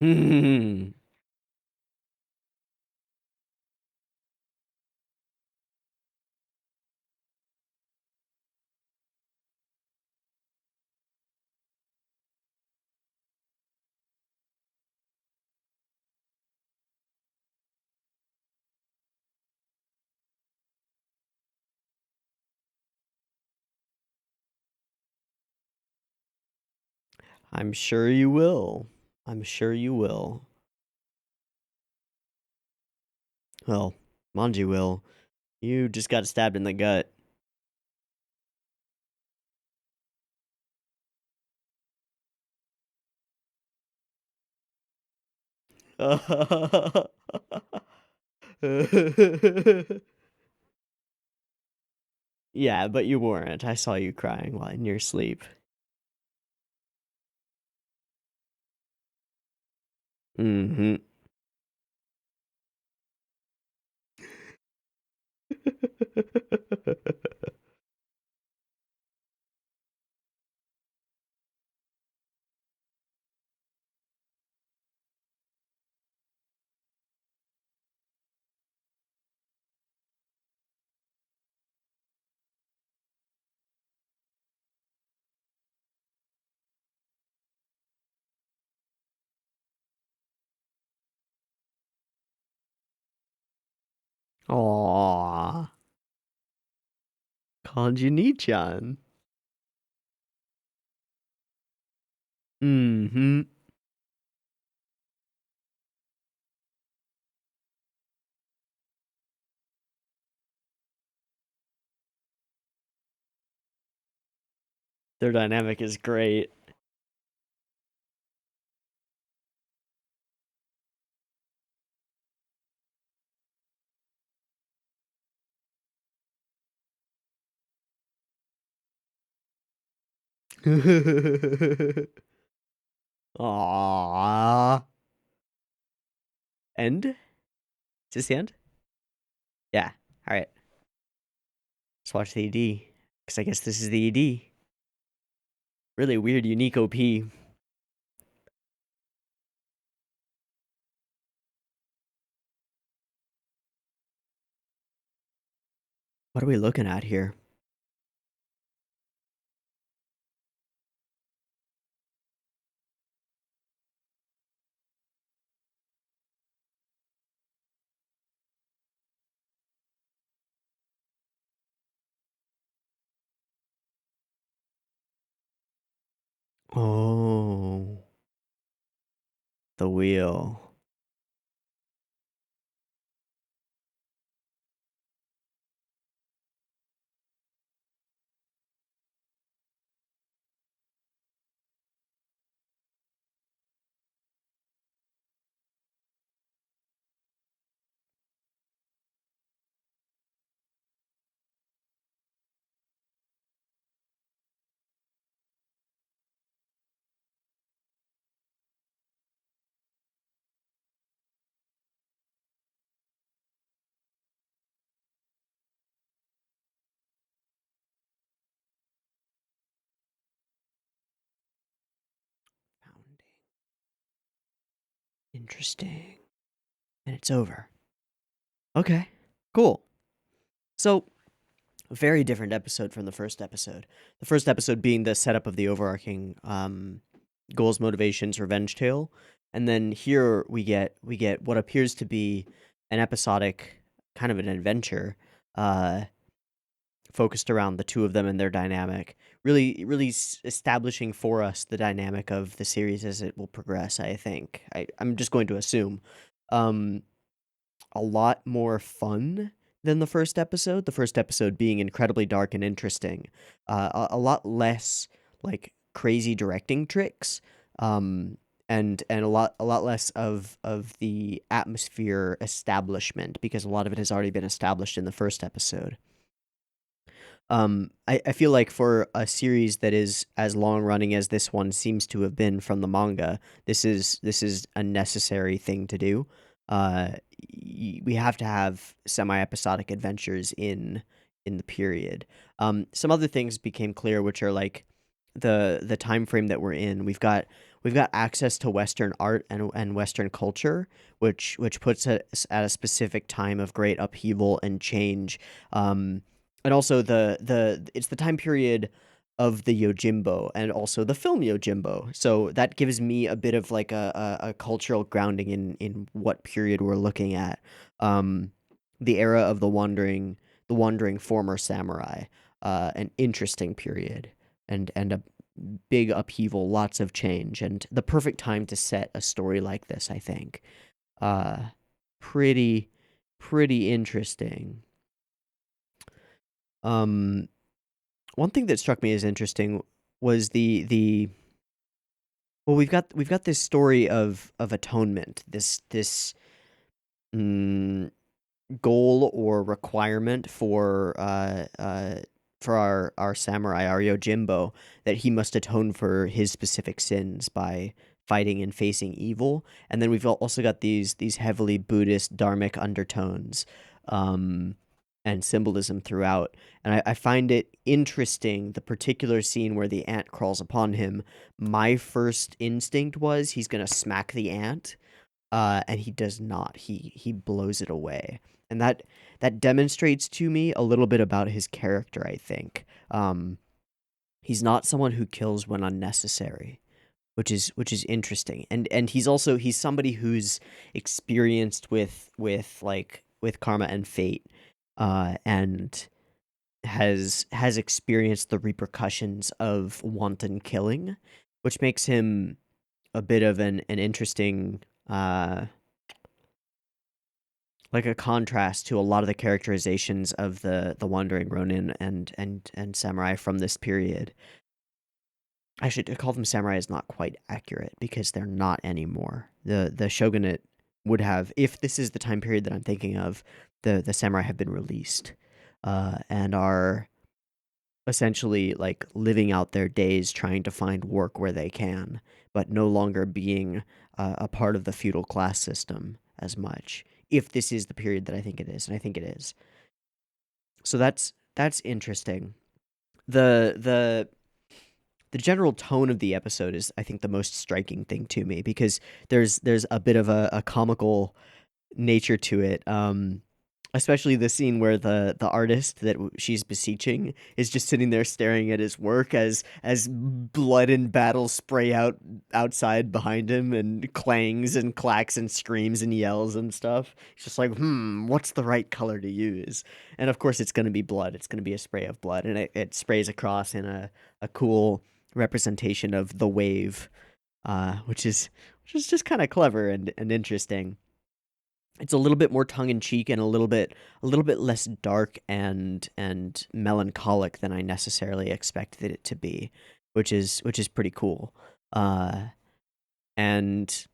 Hmm. I'm sure you will. I'm sure you will. Well, Manji will. You just got stabbed in the gut. Yeah, but you weren't. I saw you crying while in your sleep. Mm-hmm. Aww. Kanji-chan. Mm-hmm. Their dynamic is great. Aww. End? Is this the end? Yeah. Alright. Let's watch the ED. Because I guess this is the ED. Really weird, unique OP. What are we looking at here? Oh. The wheel. Founding. Interesting. And it's over. Okay. Cool. So, a very different episode from the first episode. The first episode being the setup of the overarching goals, motivations, revenge tale, and then here we get what appears to be an episodic kind of an adventure, uh, focused around the two of them and their dynamic. Really establishing for us the dynamic of the series as it will progress. I think I'm just going to assume. Um, a lot more fun than the first episode. The first episode being incredibly dark and interesting. A lot less like crazy directing tricks. And a lot less of the atmosphere establishment because a lot of it has already been established in the first episode. I feel like for a series that is as long running as this one seems to have been from the manga, this is a necessary thing to do. Uh, we have to have semi-episodic adventures in the period. Some other things became clear, which are like the time frame that we're in. We've got access to Western art and Western culture, which puts us at a specific time of great upheaval and change. And also the it's the time period of the Yojimbo and also the film Yojimbo. So that gives me a bit of like a cultural grounding in what period we're looking at. Um, the era of the wandering former samurai, an interesting period and a big upheaval, lots of change, and the perfect time to set a story like this, I think. Uh, pretty pretty interesting. Um, One thing that struck me as interesting was the well, we've got this story of atonement, this mm, goal or requirement for our samurai, our Yojimbo, that he must atone for his specific sins by fighting and facing evil. And then we've also got these heavily Buddhist dharmic undertones, um, and symbolism throughout. And I find it interesting, the particular scene where the ant crawls upon him. My first instinct was he's gonna smack the ant, and he does not. He blows it away, and that demonstrates to me a little bit about his character. I think he's not someone who kills when unnecessary, which is interesting, and he's somebody who's experienced with karma and fate, and has experienced the repercussions of wanton killing, which makes him a bit of an interesting, uh like a contrast to a lot of the characterizations of the wandering ronin and samurai from this period. Actually, to call them samurai is not quite accurate because they're not anymore. The shogunate would have, if this is the time period that I'm thinking of, the samurai have been released, and are essentially like living out their days trying to find work where they can, but no longer being a part of the feudal class system as much. If this is the period that I think it is, and I think it is, so that's interesting. The the general tone of the episode is, I think, the most striking thing to me because there's a bit of a comical nature to it. Especially the scene where the artist that she's beseeching is just sitting there staring at his work as blood and battle spray out outside behind him and clangs and clacks and screams and yells and stuff. It's just like, what's the right color to use? And of course, it's going to be blood. It's going to be a spray of blood, and it sprays across in a cool representation of the wave, which is just kind of clever and interesting. It's a little bit more tongue in cheek and a little bit less dark and melancholic than I necessarily expected it to be, which is pretty cool. Uh, and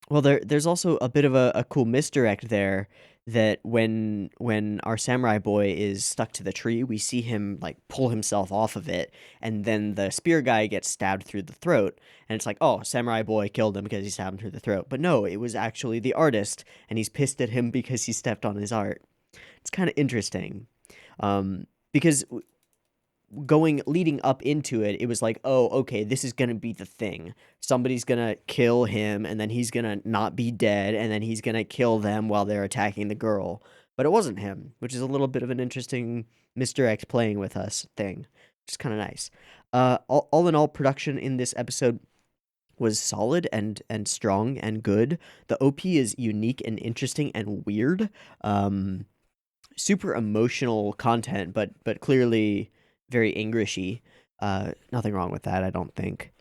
well, there's also a bit of a cool misdirect there, that when our samurai boy is stuck to the tree, we see him like pull himself off of it, and then the spear guy gets stabbed through the throat, and it's like, oh, samurai boy killed him because he stabbed him through the throat. But no, it was actually the artist, and he's pissed at him because he stepped on his art. It's kind of interesting, because going leading up into it, it was like, oh, okay, this is gonna be the thing. Somebody's gonna kill him, and then he's gonna not be dead, and then he's gonna kill them while they're attacking the girl. But it wasn't him, which is a little bit of an interesting misdirect playing with us thing, which is kind of nice. All in all, production in this episode was solid and strong and good. The OP is unique and interesting and weird. Super emotional content, but clearly very Englishy. Nothing wrong with that, I don't think.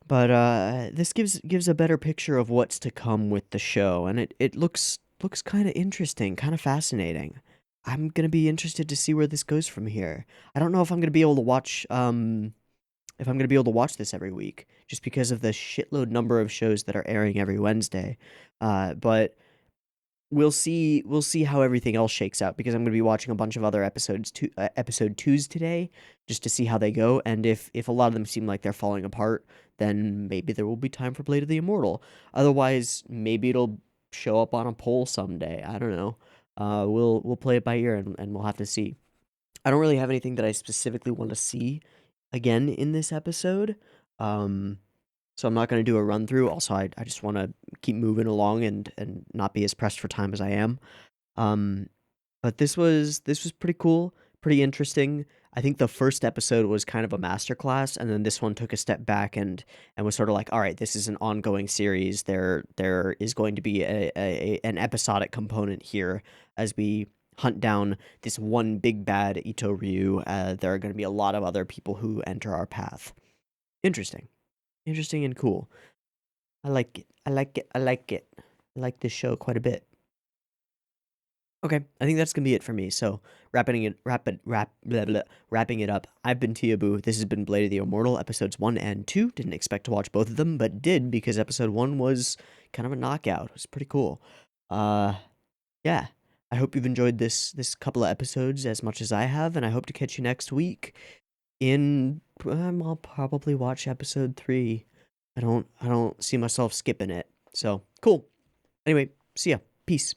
But this gives a better picture of what's to come with the show, and it looks kind of interesting, kind of fascinating. I'm gonna be interested to see where this goes from here. I don't know if I'm gonna be able to watch if I'm gonna be able to watch this every week, just because of the shitload number of shows that are airing every Wednesday. But we'll see how everything else shakes out because I'm going to be watching a bunch of other episode 2s today just to see how they go, and if a lot of them seem like they're falling apart, then maybe there will be time for Blade of the Immortal. Otherwise, maybe it'll show up on a poll someday. I don't know. We'll play it by ear, and we'll have to see. I don't really have anything that I specifically want to see again in this episode. Um so I'm not going to do a run through. Also, I just want to keep moving along and not be as pressed for time as I am. Um, but this was pretty cool, pretty interesting. I think the first episode was kind of a masterclass, and then this one took a step back and was sort of like, all right, this is an ongoing series. There is going to be an episodic component here as we hunt down this one big bad Ito Ryu. There are going to be a lot of other people who enter our path. Interesting. Interesting and cool. I like it. I like it. I like it. I like this show quite a bit. Okay, I think that's gonna be it for me. So wrapping it up. I've been Tiabu. This has been Blade of the Immortal, episodes 1 and 2. Didn't expect to watch both of them, but did because episode 1 was kind of a knockout. It was pretty cool. Uh yeah. I hope you've enjoyed this couple of episodes as much as I have, and I hope to catch you next week in I'll probably watch episode 3. I don't see myself skipping it. So, cool. Anyway, see ya. Peace.